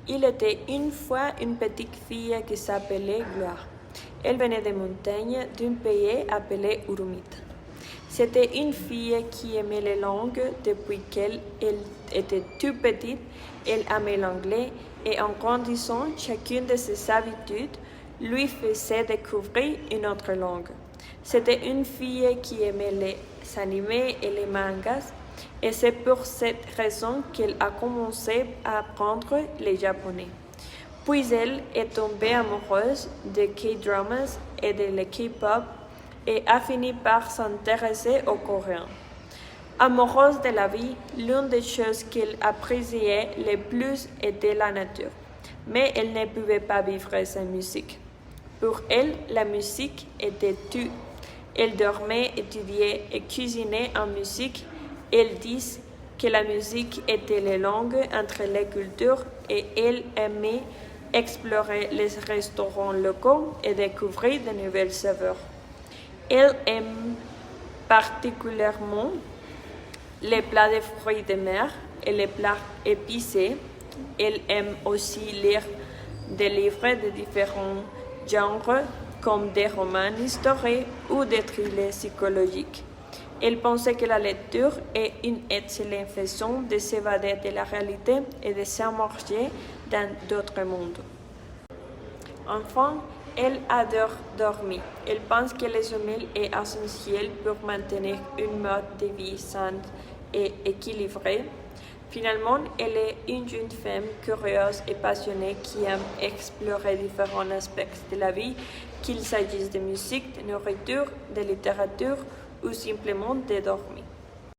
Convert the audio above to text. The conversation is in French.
Il était une fois une petite fille qui s'appelait Gloire. Elle venait des montagnes d'un pays appelé Urumit. C'était une fille qui aimait les langues depuis qu'elle était toute petite. Elle aimait l'anglais et en grandissant, chacune de ses habitudes lui faisait découvrir une autre langue. C'était une fille qui aimait les animés et les mangas et c'est pour cette raison qu'elle a commencé à apprendre le japonais. Puis elle est tombée amoureuse des K-dramas et de la K-pop et a fini par s'intéresser au coréen. Amoureuse de la vie, l'une des choses qu'elle appréciait le plus était la nature, mais elle ne pouvait pas vivre sans musique. Pour elle, la musique était tout. Elle dormait, étudiait et cuisinait en musique. Elle dit que la musique était la langue entre les cultures et elle aimait explorer les restaurants locaux et découvrir de nouvelles saveurs. Elle aime particulièrement les plats de fruits de mer et les plats épicés. Elle aime aussi lire des livres de différents genres comme des romans historiques ou des thrillers psychologiques. Elle pensait que la lecture est une excellente façon de s'évader de la réalité et de s'immerger dans d'autres mondes. Enfin, elle adore dormir. Elle pense que le sommeil est essentiel pour maintenir une mode de vie saine et équilibrée. Finalement, elle est une jeune femme curieuse et passionnée qui aime explorer différents aspects de la vie, qu'il s'agisse de musique, de nourriture, de littérature ou simplement de dormir.